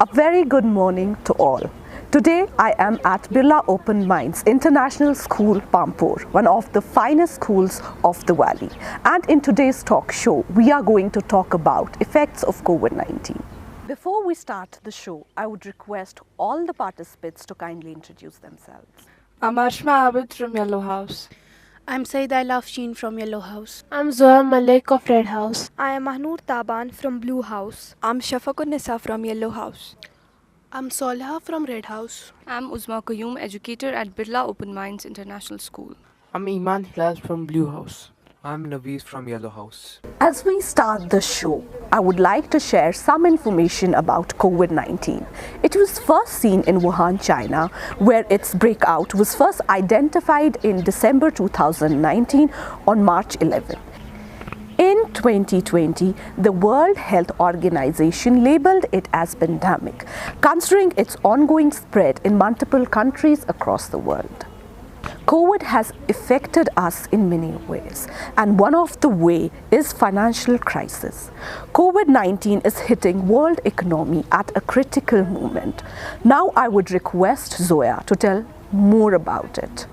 A very good morning to all. Today I am at Birla Open Minds International School, Pampur, one of the finest schools of the valley. And in today's talk show, we are going to talk about effects of COVID-19. Before we start the show, I would request all the participants to kindly introduce themselves. I'm Arshma Abid from Yellow House. I'm Saida Lafsheen from Yellow House. I'm Zoya Malik of Red House. I am Mahnoor Taban from Blue House. I'm Shafakun Nisa from Yellow House. I'm Solha from Red House. I'm Uzma Qayyum, educator at Birla Open Minds International School. I'm Iman Hilal from Blue House. I'm Navees from Yellow House. As we start the show, I would like to share some information about COVID-19. It was first seen in Wuhan, China, where its breakout was first identified in December 2019 on March 11. In 2020, the World Health Organization labeled it as pandemic, considering its ongoing spread in multiple countries across the world. COVID has affected us in many ways, and one of the way is financial crisis. COVID-19 is hitting world economy at a critical moment. Now I would request Zoya to tell more about it.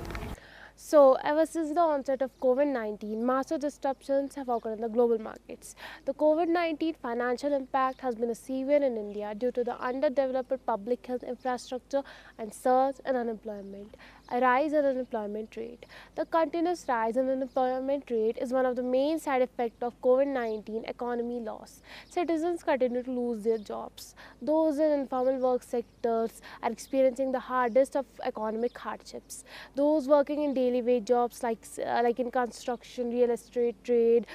So, ever since the onset of COVID-19, massive disruptions have occurred in the global markets. The COVID-19 financial impact has been severe in India due to the underdeveloped public health infrastructure and surge in unemployment. A rise in unemployment rate. The continuous rise in unemployment rate is one of the main side effects of COVID-19 economy loss. Citizens continue to lose their jobs. Those in informal work sectors are experiencing the hardest of economic hardships. Those working in daily wage jobs like in construction, real estate, trade,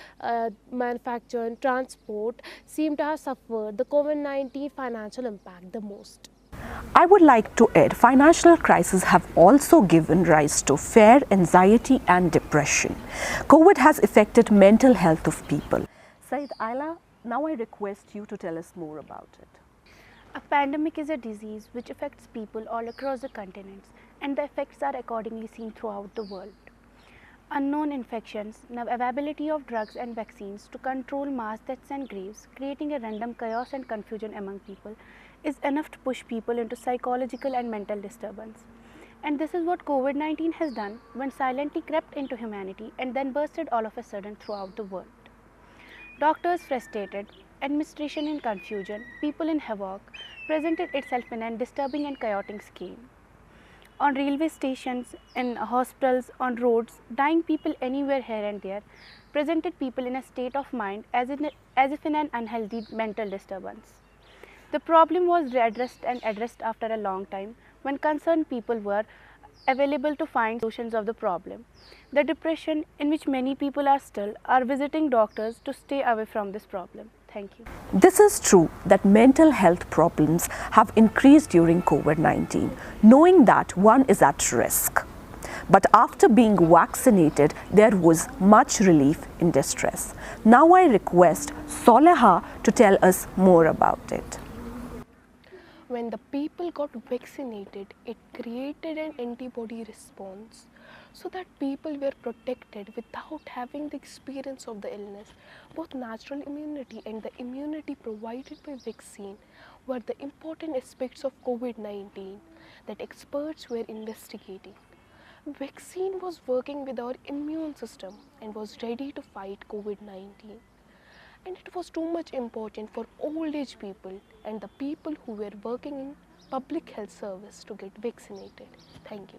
manufacture and transport seem to have suffered the COVID-19 financial impact the most. I would like to add, financial crises have also given rise to fear, anxiety and depression. COVID has affected mental health of people. Said Ayla, now I request you to tell us more about it. A pandemic is a disease which affects people all across the continents, and the effects are accordingly seen throughout the world. Unknown infections, now availability of drugs and vaccines to control mass deaths and graves, creating a random chaos and confusion among people, is enough to push people into psychological and mental disturbance. And this is what COVID-19 has done when silently crept into humanity and then bursted all of a sudden throughout the world. Doctors frustrated, administration in confusion, people in havoc, presented itself in a disturbing and chaotic scheme. On railway stations, in hospitals, on roads, dying people anywhere here and there, presented people in a state of mind as if in an unhealthy mental disturbance. The problem was addressed after a long time when concerned people were available to find solutions of the problem. The depression in which many people are still are visiting doctors to stay away from this problem. Thank you. This is true that mental health problems have increased during COVID-19, knowing that one is at risk. But after being vaccinated, there was much relief in distress. Now I request Soleha to tell us more about it. When the people got vaccinated, it created an antibody response so that people were protected without having the experience of the illness. Both natural immunity and the immunity provided by vaccine were the important aspects of COVID-19 that experts were investigating. Vaccine was working with our immune system and was ready to fight COVID-19. And it was too much important for old age people and the people who were working in public health service to get vaccinated. Thank you.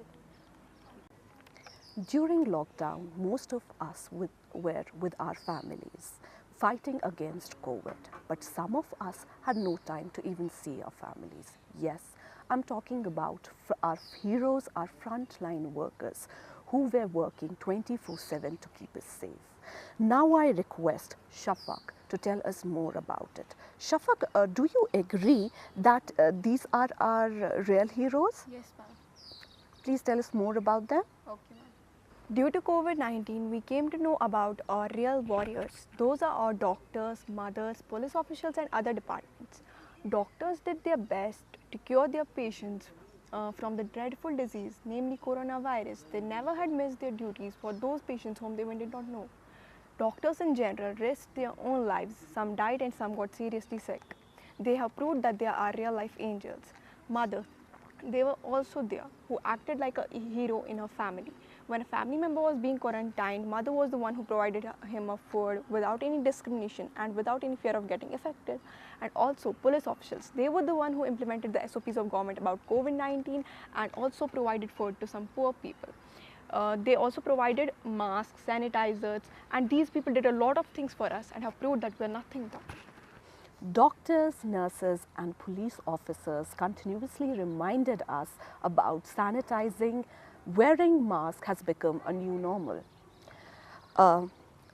During lockdown, most of us were with our families fighting against COVID, but some of us had no time to even see our families. Yes, I'm talking about our heroes, our frontline workers who were working 24/7 to keep us safe. Now I request Shafak to tell us more about it. Shafak, do you agree that these are our real heroes? Yes, ma'am. Please tell us more about them. Okay, ma'am. Due to COVID-19, we came to know about our real warriors. Those are our doctors, mothers, police officials and other departments. Doctors did their best to cure their patients from the dreadful disease, namely coronavirus. They never had missed their duties for those patients whom they did not know. Doctors in general risked their own lives. Some died and some got seriously sick. They have proved that they are real life angels. Mothers, they were also there, who acted like a hero in her family. When a family member was being quarantined, mother was the one who provided him a food without any discrimination and without any fear of getting affected. And also police officials, they were the one who implemented the SOPs of government about COVID-19 and also provided food to some poor people. They also provided masks, sanitizers, and these people did a lot of things for us and have proved that we are nothing but. Doctors, nurses and police officers continuously reminded us about sanitizing. Wearing mask has become a new normal.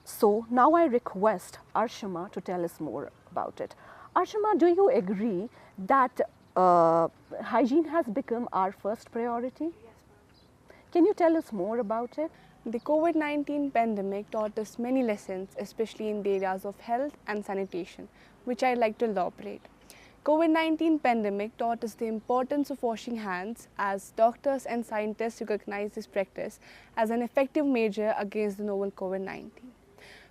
So now I request Arshima to tell us more about it. Arshima, do you agree that hygiene has become our first priority? Yes, ma'am. Can you tell us more about it? The COVID-19 pandemic taught us many lessons, especially in the areas of health and sanitation, which I'd like to elaborate. COVID-19 pandemic taught us the importance of washing hands, as doctors and scientists recognize this practice as an effective measure against the novel COVID-19.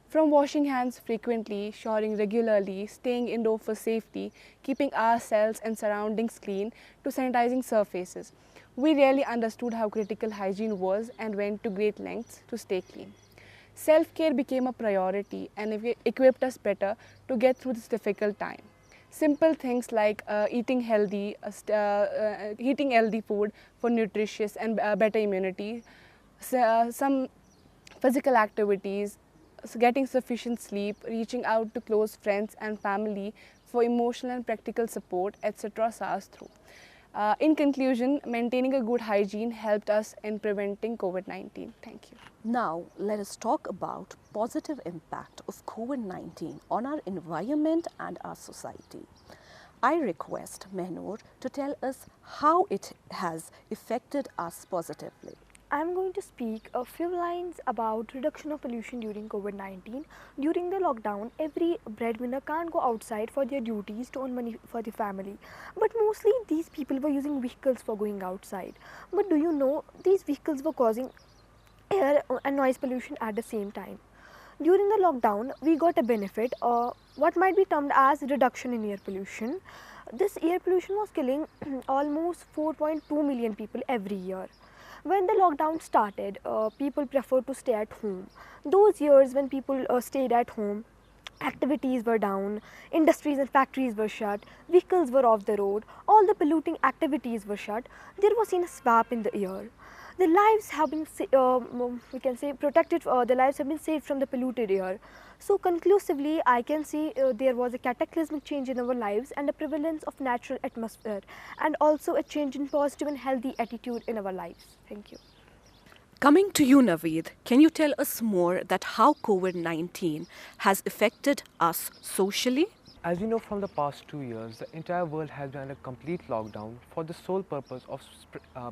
From washing hands frequently, showering regularly, staying indoor for safety, keeping ourselves and surroundings clean, to sanitizing surfaces, we really understood how critical hygiene was and went to great lengths to stay clean. Self-care became a priority and equipped us better to get through this difficult time. Simple things like eating healthy food for nutritious and better immunity, some physical activities, getting sufficient sleep, reaching out to close friends and family for emotional and practical support, etc. saw us through. In conclusion, maintaining a good hygiene helped us in preventing COVID-19. Thank you. Now, let us talk about positive impact of COVID-19 on our environment and our society. I request Mehnur to tell us how it has affected us positively. I am going to speak a few lines about reduction of pollution during COVID-19. During the lockdown, every breadwinner can't go outside for their duties to earn money for the family. But mostly these people were using vehicles for going outside. But do you know, these vehicles were causing air and noise pollution at the same time. During the lockdown, we got a benefit, what might be termed as reduction in air pollution. This air pollution was killing almost 4.2 million people every year. When the lockdown started, people preferred to stay at home. Those years when people stayed at home, activities were down, industries and factories were shut, vehicles were off the road, all the polluting activities were shut, there was seen a swap in the air. The lives have been, we can say, protected, the lives have been saved from the polluted air. So conclusively, I can say there was a cataclysmic change in our lives and a prevalence of natural atmosphere, and also a change in positive and healthy attitude in our lives. Thank you. Coming to you, Naveed, can you tell us more that how COVID-19 has affected us socially? As we know from the past 2 years, the entire world has been under complete lockdown for the sole purpose of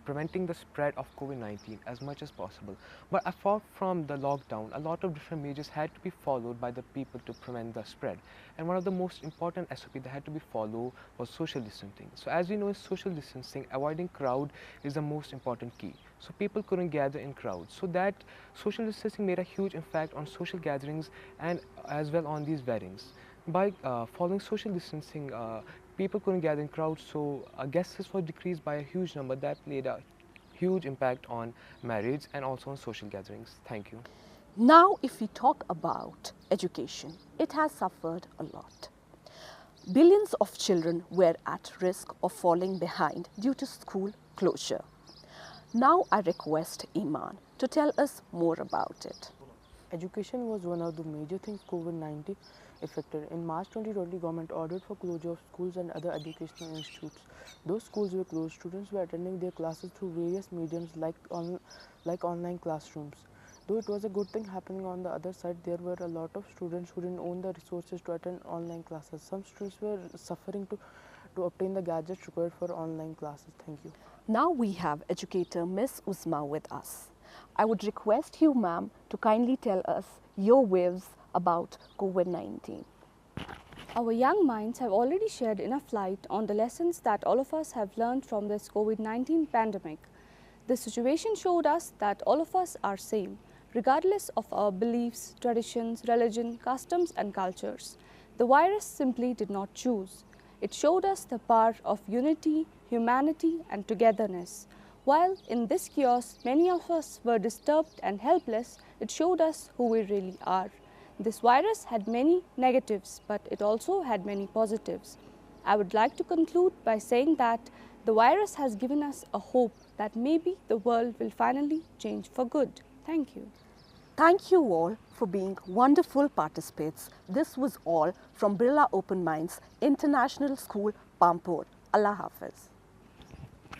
preventing the spread of COVID-19 as much as possible. But apart from the lockdown, a lot of different measures had to be followed by the people to prevent the spread. And one of the most important SOP that had to be followed was social distancing. So as we know, in social distancing, avoiding crowd is the most important key. So people couldn't gather in crowds. So that social distancing made a huge impact on social gatherings and as well on these weddings. By following social distancing, people couldn't gather in crowds, so guests were decreased by a huge number. That played a huge impact on marriage and also on social gatherings. Thank you. Now, if we talk about education, it has suffered a lot. Billions of children were at risk of falling behind due to school closure. Now, I request Iman to tell us more about it. Education was one of the major things COVID-19 affected. In March 2020, government ordered for closure of schools and other educational institutes. Those schools were closed. Students were attending their classes through various mediums like online classrooms. Though it was a good thing happening, on the other side, there were a lot of students who didn't own the resources to attend online classes. Some students were suffering to obtain the gadgets required for online classes. Thank you. Now we have educator Miss Uzma with us. I would request you, ma'am, to kindly tell us your views about COVID-19. Our young minds have already shared enough light on the lessons that all of us have learned from this COVID-19 pandemic. The situation showed us that all of us are same, regardless of our beliefs, traditions, religion, customs and cultures. The virus simply did not choose. It showed us the power of unity, humanity and togetherness. While in this chaos many of us were disturbed and helpless, it showed us who we really are. This virus had many negatives, but it also had many positives. I would like to conclude by saying that the virus has given us a hope that maybe the world will finally change for good. Thank you. Thank you all for being wonderful participants. This was all from Birla Open Minds International School, Pampur. Allah Hafiz.